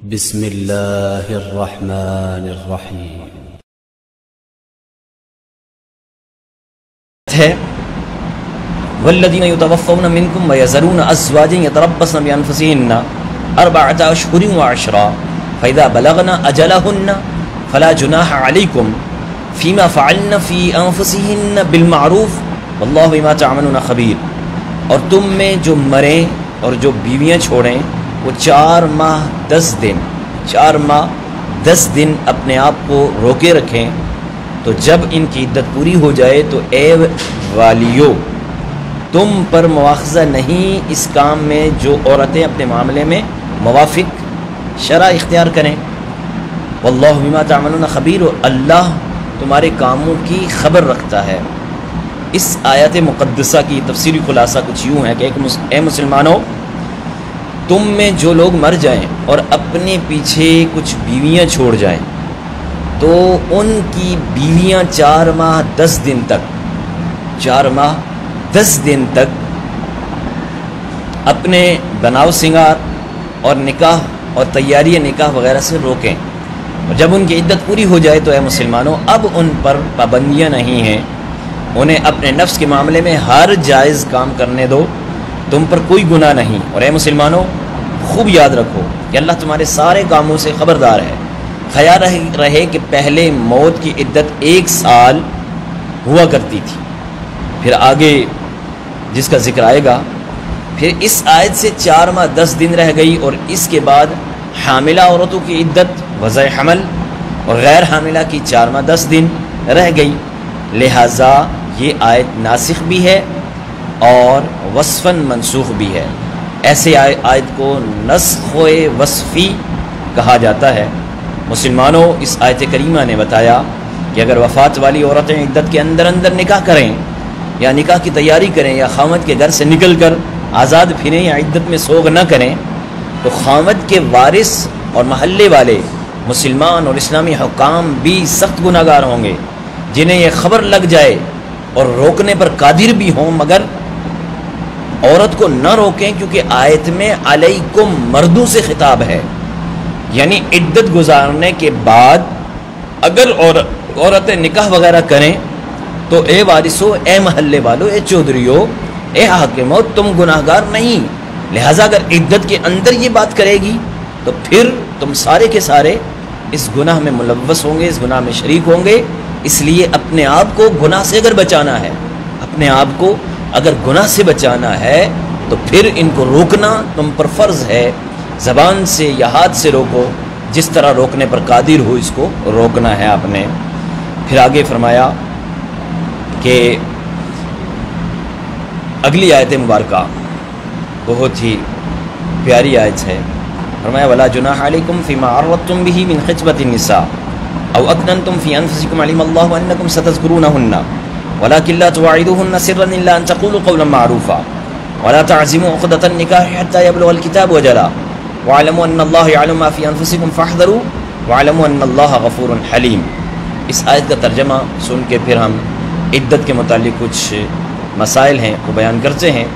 بسم اللہ الرحمن الرحیم ہے والذین یتوفون منکم ویذرون ازواجا یتربصن بانفسہن اربعۃ اشہر وعشرا فاذا بلغن اجلہن فلا جناح علیکم فیما فعلن فی انفسہن بالمعروف واللہ بما تعملون خبیر۔ اور تم میں جو مریں اور جو بیویاں چھوڑیں وہ 4 ماہ 10 دن اپنے آپ کو روکے رکھیں، تو جب ان کی عدت پوری ہو جائے تو اے والیو تم پر مواخذہ نہیں اس کام میں جو عورتیں اپنے معاملے میں موافق شرع اختیار کریں۔ واللہ بما تعملون خبیر، اللہ تمہارے کاموں کی خبر رکھتا ہے۔ اس آیت مقدسہ کی تفسیری خلاصہ کچھ یوں ہے کہ اے مسلمانوں، تم میں جو لوگ مر جائیں اور اپنے پیچھے کچھ بیویاں چھوڑ جائیں تو ان کی بیویاں 4 ماہ 10 دن تک اپنے بناؤ سنگار اور نکاح اور تیاری نکاح وغیرہ سے روکیں، اور جب ان کی عدت پوری ہو جائے تو اے مسلمانوں اب ان پر پابندیاں نہیں ہیں، انہیں اپنے نفس کے معاملے میں ہر جائز کام کرنے دو، تم پر کوئی گناہ نہیں۔ اور اے مسلمانوں خوب یاد رکھو کہ اللہ تمہارے سارے کاموں سے خبردار ہے۔ خیال رہے کہ پہلے موت کی عدت 1 سال ہوا کرتی تھی، پھر آگے جس کا ذکر آئے گا، پھر اس آیت سے 4 ماہ 10 دن رہ گئی، اور اس کے بعد حاملہ عورتوں کی عدت وضع حمل اور غیر حاملہ کی 4 ماہ 10 دن رہ گئی، لہٰذا یہ آیت ناسخ بھی ہے اور وصفاً منسوخ بھی ہے۔ ایسے آیت کو نسخ وصفی کہا جاتا ہے۔ مسلمانوں، اس آیت کریمہ نے بتایا کہ اگر وفات والی عورتیں عدت کے اندر نکاح کریں یا نکاح کی تیاری کریں یا خامد کے گھر سے نکل کر آزاد پھریں یا عدت میں سوگ نہ کریں تو خامد کے وارث اور محلے والے مسلمان اور اسلامی حکام بھی سخت گناہ گار ہوں گے، جنہیں یہ خبر لگ جائے اور روکنے پر قادر بھی ہوں مگر عورت کو نہ روکیں، کیونکہ آیت میں علیکم مردوں سے خطاب ہے، یعنی عدت گزارنے کے بعد اگر عورتیں نکاح وغیرہ کریں تو اے وارثو، اے محلے والو، اے چودھریو، اے حاکمو، تم گناہ گار نہیں، لہٰذا اگر عدت کے اندر یہ بات کرے گی تو پھر تم سارے کے سارے اس گناہ میں ملوث ہوں گے، اس گناہ میں شریک ہوں گے۔ اس لیے اپنے آپ کو گناہ سے اگر بچانا ہے، اپنے آپ کو اگر گناہ سے بچانا ہے تو پھر ان کو روکنا تم پر فرض ہے، زبان سے یا ہاتھ سے روکو، جس طرح روکنے پر قادر ہو اس کو روکنا ہے آپ نے۔ پھر آگے فرمایا کہ اگلی آیت مبارکہ بہت ہی پیاری آیت ہے، فرمایا وَلَا جُنَاحَ عَلَيْكُمْ فِي مَا عَرَّضْتُمْ بِهِ مِنْ خِطْبَةِ النِّسَاءِ أَوْ أَكْنَنْتُمْ فِي أَنفُسِكُمْ عَلِمَ اللَّهُ أَنَّكُمْ سَتَذْكُرُونَهُنَّ وَلَكِنْ لَا تُوَاعِدُوهُنَّ سِرًّا إِلَّا أَن تَقُولُوا قَوْلًا مَّعْرُوفًا وَلَا تَعْزِمُوا عُقْدَةَ النِّكَاحِ حَتَّى يَبْلُغَ الْكِتَابُ أَجَلَهُ وَاعْلَمُوا أَنَّ اللَّهَ يَعْلَمُ مَا فِي أَنفُسِكُمْ فَاحْذَرُوا وَاعْلَمُوا أَنَّ اللَّهَ غَفُورٌ حَلِيمٌ۔ اس آیت کا ترجمہ سن کے پھر ہم عدت کے متعلق کچھ مسائل ہیں وہ بیان کرتے ہیں۔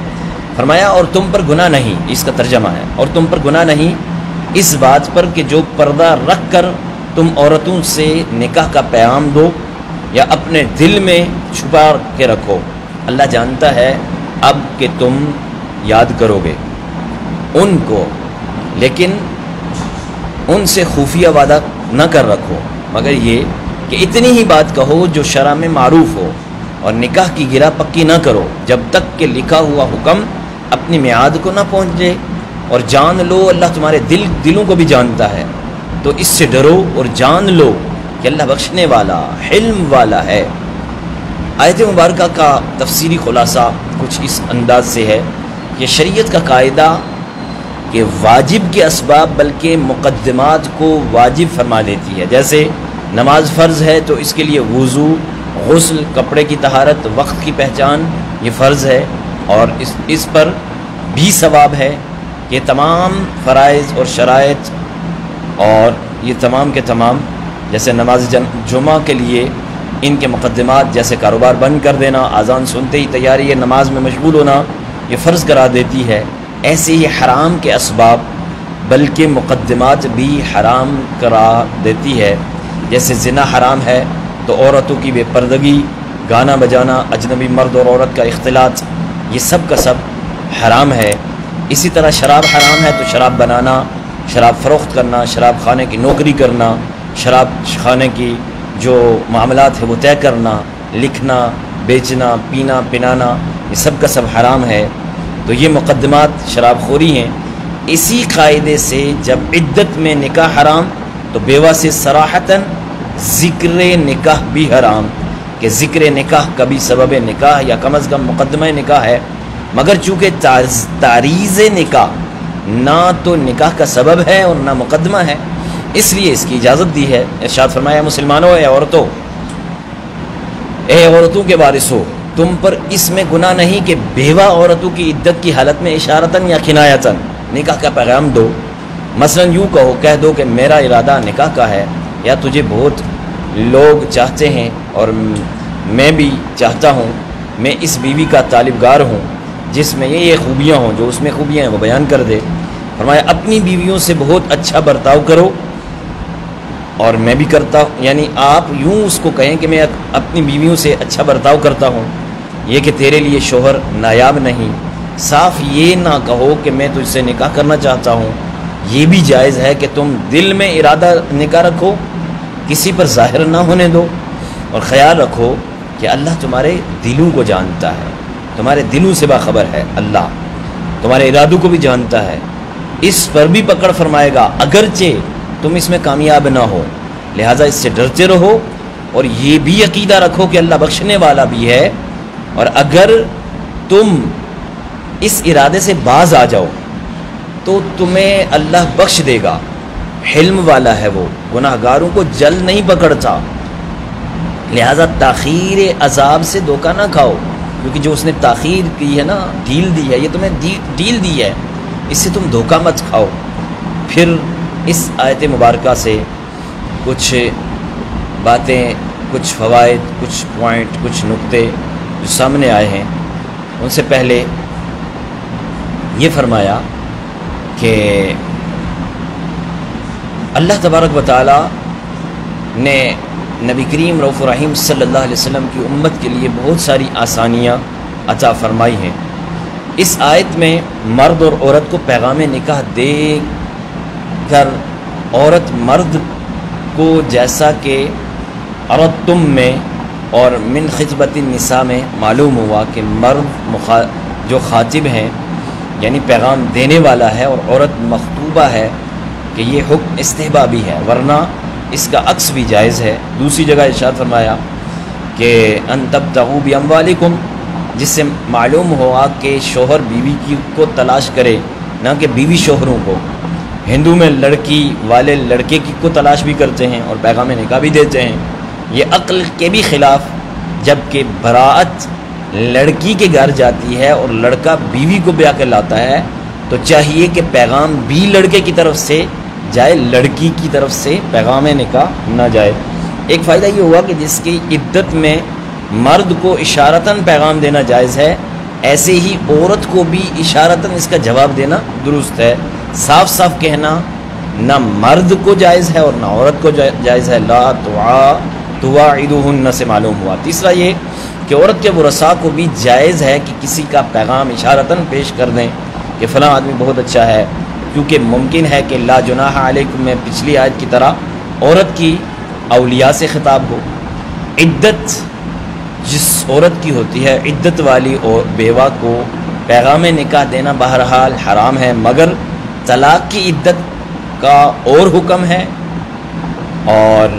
فرمایا اور تم پر گناہ نہیں، اس کا ترجمہ ہے اور تم پر گناہ نہیں اس بات پر کہ جو پردہ رکھ کر تم عورتوں سے نکاح کا پیغام دو یا اپنے دل میں چھپا کے رکھو، اللہ جانتا ہے اب کہ تم یاد کرو گے ان کو، لیکن ان سے خفیہ وعدہ نہ کر رکھو مگر یہ کہ اتنی ہی بات کہو جو شرع میں معروف ہو، اور نکاح کی گرہ پکی نہ کرو جب تک کہ لکھا ہوا حکم اپنی میعاد کو نہ پہنچ جائے، اور جان لو اللہ تمہارے دلوں کو بھی جانتا ہے، تو اس سے ڈرو اور جان لو کہ اللہ بخشنے والا حلم والا ہے۔ آیت مبارکہ کا تفسیری خلاصہ کچھ اس انداز سے ہے کہ شریعت کا قاعدہ کہ واجب کے اسباب بلکہ مقدمات کو واجب فرما دیتی ہے، جیسے نماز فرض ہے تو اس کے لیے وضو، غسل، کپڑے کی طہارت، وقت کی پہچان یہ فرض ہے، اور اس پر بھی ثواب ہے کہ تمام فرائض اور شرائط اور یہ تمام کے تمام جیسے نماز جمعہ کے لیے ان کے مقدمات جیسے کاروبار بند کر دینا، اذان سنتے ہی تیاری نماز میں مشغول ہونا یہ فرض قرار دیتی ہے، ایسے ہی حرام کے اسباب بلکہ مقدمات بھی حرام کرا دیتی ہے. جیسے زنا حرام ہے تو عورتوں کی بے پردگی، گانا بجانا، اجنبی مرد اور عورت کا اختلاط، یہ سب کا سب حرام ہے. اسی طرح شراب حرام ہے تو شراب بنانا، شراب فروخت کرنا، شراب خانے کی نوکری کرنا، شراب خانے کی جو معاملات ہے وہ طے کرنا، لکھنا، بیچنا، پینا، پنانا، یہ سب کا سب حرام ہے. تو یہ مقدمات شراب خوری ہیں. اسی قاعدے سے جب عدت میں نکاح حرام تو بیوہ سے صراحتاً ذکر نکاح بھی حرام، کہ ذکر نکاح کبھی سبب نکاح یا کم از کم مقدمہ نکاح ہے، مگر چونکہ تعریض نکاح نہ تو نکاح کا سبب ہے اور نہ مقدمہ ہے، اس لیے اس کی اجازت دی ہے. ارشاد فرمایا مسلمانوں، اے عورتوں کے وارثو، تم پر اس میں گناہ نہیں کہ بیوہ عورتوں کی عدت کی حالت میں اشارتاً یا کنایتاً نکاح کا پیغام دو. مثلا یوں کہہ دو کہ میرا ارادہ نکاح کا ہے، یا تجھے بہت لوگ چاہتے ہیں اور میں بھی چاہتا ہوں، میں اس بیوی کا طالبگار ہوں جس میں یہ خوبیاں ہوں، جو اس میں خوبیاں ہیں وہ بیان کر دے. فرمایا اپنی بیویوں سے بہت اچھا برتاؤ کرو، اور میں بھی کرتا ہوں. یعنی آپ یوں اس کو کہیں کہ میں اپنی بیویوں سے اچھا برتاؤ کرتا ہوں، یہ کہ تیرے لیے شوہر نایاب نہیں. صاف یہ نہ کہو کہ میں تجھ سے نکاح کرنا چاہتا ہوں. یہ بھی جائز ہے کہ تم دل میں ارادہ نکاح رکھو، کسی پر ظاہر نہ ہونے دو، اور خیال رکھو کہ اللہ تمہارے دلوں کو جانتا ہے، تمہارے دلوں سے باخبر ہے. اللہ تمہارے ارادوں کو بھی جانتا ہے، اس پر بھی پکڑ فرمائے گا اگرچہ تم اس میں کامیاب نہ ہو. لہٰذا اس سے ڈرتے رہو، اور یہ بھی عقیدہ رکھو کہ اللہ بخشنے والا بھی ہے، اور اگر تم اس ارادے سے باز آ جاؤ تو تمہیں اللہ بخش دے گا. حلم والا ہے وہ، گناہ گاروں کو جلد نہیں پکڑتا. لہٰذا تاخیر عذاب سے دھوکہ نہ کھاؤ، کیونکہ جو اس نے تاخیر کی ہے نا، ڈھیل دی ہے، یہ تمہیں ڈھیل دی ہے، اس سے تم دھوکہ مت کھاؤ. پھر اس آیت مبارکہ سے کچھ باتیں، کچھ فوائد، کچھ پوائنٹ، کچھ نقطے جو سامنے آئے ہیں. ان سے پہلے یہ فرمایا کہ اللہ تبارک و تعالی نے نبی کریم رؤوف الرحیم صلی اللہ علیہ وسلم کی امت کے لیے بہت ساری آسانیاں عطا فرمائی ہیں. اس آیت میں مرد اور عورت کو پیغام نکاح دے کر عورت مرد کو، جیسا کہ عرضتم میں اور من خطبت النساء میں معلوم ہوا کہ مرد جو خاطب ہیں یعنی پیغام دینے والا ہے، اور عورت مخطوبہ ہے، کہ یہ حکم استحبابی ہے، ورنہ اس کا عکس بھی جائز ہے. دوسری جگہ ارشاد فرمایا کہ ان تبتغوا باموالکم، جس سے معلوم ہوا کہ شوہر بیوی کو تلاش کرے، نہ کہ بیوی شوہروں کو. ہندو میں لڑکی والے لڑکے کو تلاش بھی کرتے ہیں اور پیغام نکاح بھی دیتے ہیں، یہ عقل کے بھی خلاف. جبکہ براءت لڑکی کے گھر جاتی ہے اور لڑکا بیوی کو بیاہ کر لاتا ہے، تو چاہیے کہ پیغام بھی لڑکے کی طرف سے جائے، لڑکی کی طرف سے پیغام نکاح نہ جائے. ایک فائدہ یہ ہوا کہ جس کی عدت میں مرد کو اشارتاً پیغام دینا جائز ہے، ایسے ہی عورت کو بھی اشارتاً اس کا جواب دینا درست ہے. صاف صاف کہنا نہ مرد کو جائز ہے اور نہ عورت کو جائز ہے. لا تواعدوہن سے معلوم ہوا. تیسرا یہ کہ عورت کے ورثاء کو بھی جائز ہے کہ کسی کا پیغام اشارتاً پیش کر دیں کہ فلاں آدمی بہت اچھا ہے، کیونکہ ممکن ہے کہ لا جناح علیکم میں پچھلی آیت کی طرح عورت کی اولیاء سے خطاب ہو. عدت جس عورت کی ہوتی ہے، عدت والی اور بیوہ کو پیغام نکاح دینا بہرحال حرام ہے، مگر طلاق کی عدت کا اور حکم ہے. اور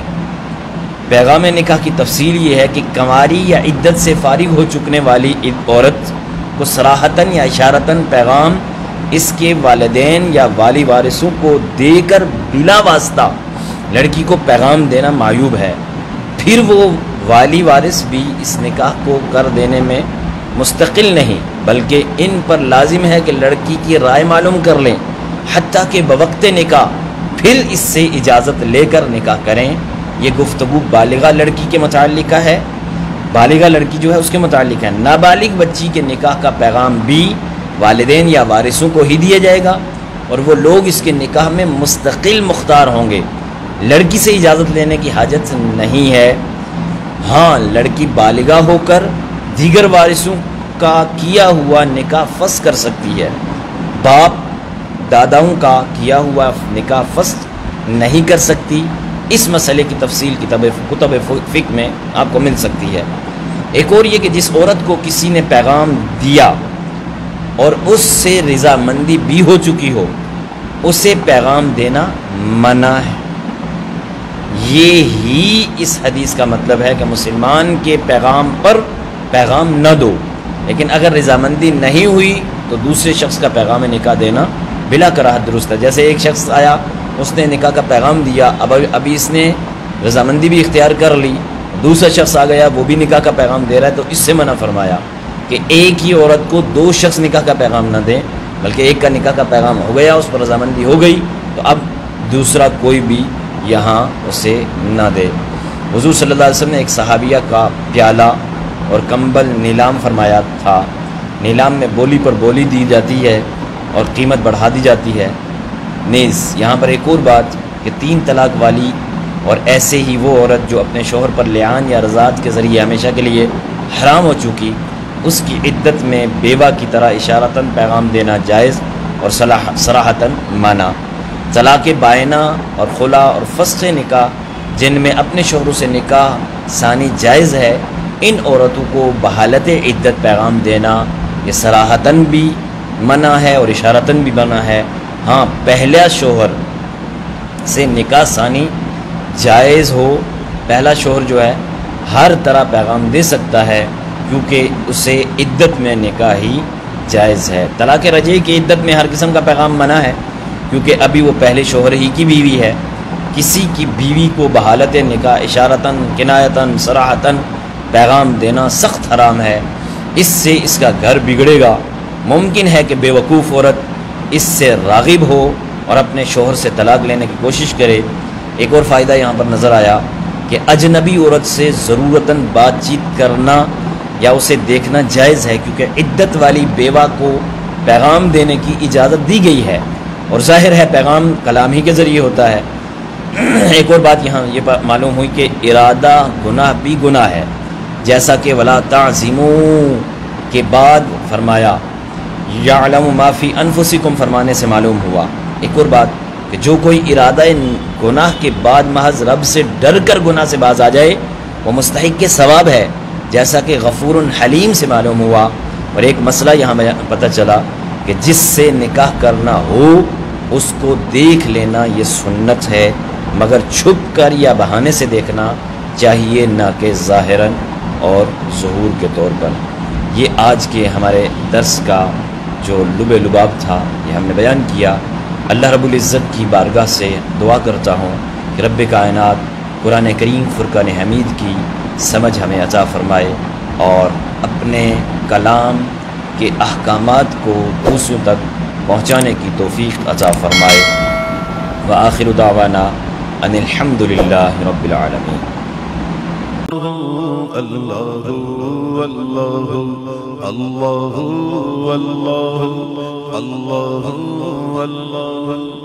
پیغام نکاح کی تفصیل یہ ہے کہ کنواری یا عدت سے فارغ ہو چکنے والی عورت کو صراحتاً یا اشارتاً پیغام اس کے والدین یا والی وارثوں کو دے کر بلا واسطہ لڑکی کو پیغام دینا معیوب ہے. پھر وہ والی وارث بھی اس نکاح کو کر دینے میں مستقل نہیں، بلکہ ان پر لازم ہے کہ لڑکی کی رائے معلوم کر لیں، حتیٰ کہ بوقت نکاح پھر اس سے اجازت لے کر نکاح کریں. یہ گفتگو بالغہ لڑکی کے متعلقہ ہے، بالغہ لڑکی جو ہے اس کے متعلق ہے. نابالغ بچی کے نکاح کا پیغام بھی والدین یا وارثوں کو ہی دیا جائے گا، اور وہ لوگ اس کے نکاح میں مستقل مختار ہوں گے۔ لڑکی سے اجازت لینے کی حاجت نہیں ہے۔ ہاں، لڑکی بالغہ ہو کر دیگر وارثوں کا کیا ہوا نکاح فسخ کر سکتی ہے۔ باپ داداؤں کا کیا ہوا نکاح فسخ نہیں کر سکتی۔ اس مسئلے کی تفصیل کتب فقہ میں آپ کو مل سکتی ہے۔ ایک اور یہ کہ جس عورت کو کسی نے پیغام دیا اور اس سے رضامندی بھی ہو چکی ہو، اسے پیغام دینا منع ہے۔ یہ ہی اس حدیث کا مطلب ہے کہ مسلمان کے پیغام پر پیغام نہ دو، لیکن اگر رضامندی نہیں ہوئی تو دوسرے شخص کا پیغام نکاح دینا بلا کراہت درست ہے۔ جیسے ایک شخص آیا، اس نے نکاح کا پیغام دیا، ابھی اس نے رضامندی بھی اختیار کر لی، دوسرا شخص آ گیا، وہ بھی نکاح کا پیغام دے رہا ہے، تو اس سے منع فرمایا کہ ایک ہی عورت کو دو شخص نکاح کا پیغام نہ دیں، بلکہ ایک کا نکاح کا پیغام ہو گیا، اس پر رضامندی ہو گئی، تو اب دوسرا کوئی بھی یہاں اسے نہ دے۔ حضور صلی اللہ علیہ وسلم نے ایک صحابیہ کا پیالہ اور کمبل نیلام فرمایا تھا۔ نیلام میں بولی پر بولی دی جاتی ہے اور قیمت بڑھا دی جاتی ہے۔ نیز یہاں پر ایک اور بات کہ 3 طلاق والی اور ایسے ہی وہ عورت جو اپنے شوہر پر لعان یا رضاعت کے ذریعے ہمیشہ کے لیے حرام ہو چکی، اس کی عدت میں بیوہ کی طرح اشارتاً پیغام دینا جائز اور صراحتاً منع۔ طلاق بائنہ اور خلا اور فسخ نکاح جن میں اپنے شوہروں سے نکاح ثانی جائز ہے، ان عورتوں کو بحالت عدت پیغام دینا یہ صراحتاً بھی منع ہے اور اشارتاً بھی منع ہے۔ ہاں، پہلا شوہر سے نکاح ثانی جائز ہو، پہلا شوہر جو ہے ہر طرح پیغام دے سکتا ہے، کیونکہ اسے عدت میں نکاح ہی جائز ہے۔ طلاق رجعی کی عدت میں ہر قسم کا پیغام منع ہے، کیونکہ ابھی وہ پہلے شوہر ہی کی بیوی ہے۔ کسی کی بیوی کو بحالت نکاح اشارتاً، کنایتاً، صراحتاً پیغام دینا سخت حرام ہے، اس سے اس کا گھر بگڑے گا۔ ممکن ہے کہ بے وقوف عورت اس سے راغب ہو اور اپنے شوہر سے طلاق لینے کی کوشش کرے۔ ایک اور فائدہ یہاں پر نظر آیا کہ اجنبی عورت سے ضرورتاً بات چیت کرنا یا اسے دیکھنا جائز ہے، کیونکہ عدت والی بیوہ کو پیغام دینے کی اجازت دی گئی ہے، اور ظاہر ہے پیغام کلام ہی کے ذریعے ہوتا ہے۔ ایک اور بات یہاں یہ معلوم ہوئی کہ ارادہ گناہ بھی گناہ ہے، جیسا کہ ولا تعظموا کے بعد فرمایا یعلم ما فی انفسکم فرمانے سے معلوم ہوا۔ ایک اور بات کہ جو کوئی ارادہ گناہ کے بعد محض رب سے ڈر کر گناہ سے باز آ جائے وہ مستحق کے ثواب ہے، جیسا کہ غفور حلیم سے معلوم ہوا۔ اور ایک مسئلہ یہاں پتہ چلا کہ جس سے نکاح کرنا ہو اس کو دیکھ لینا یہ سنت ہے، مگر چھپ کر یا بہانے سے دیکھنا چاہیے، نہ کہ ظاہراً اور ظہور کے طور پر۔ یہ آج کے ہمارے درس کا جو لب لباب تھا یہ ہم نے بیان کیا۔ اللہ رب العزت کی بارگاہ سے دعا کرتا ہوں کہ رب کائنات قرآن کریم فرقان حمید کی سمجھ ہمیں عطا فرمائے اور اپنے کلام کے احکامات کو دوسروں تک پہنچانے کی توفیق عطا فرمائے۔ وآخر دعوانا ان الحمد للہ رب العالمین۔ اللہ اللہ اللہ اللہ اللہ اللہ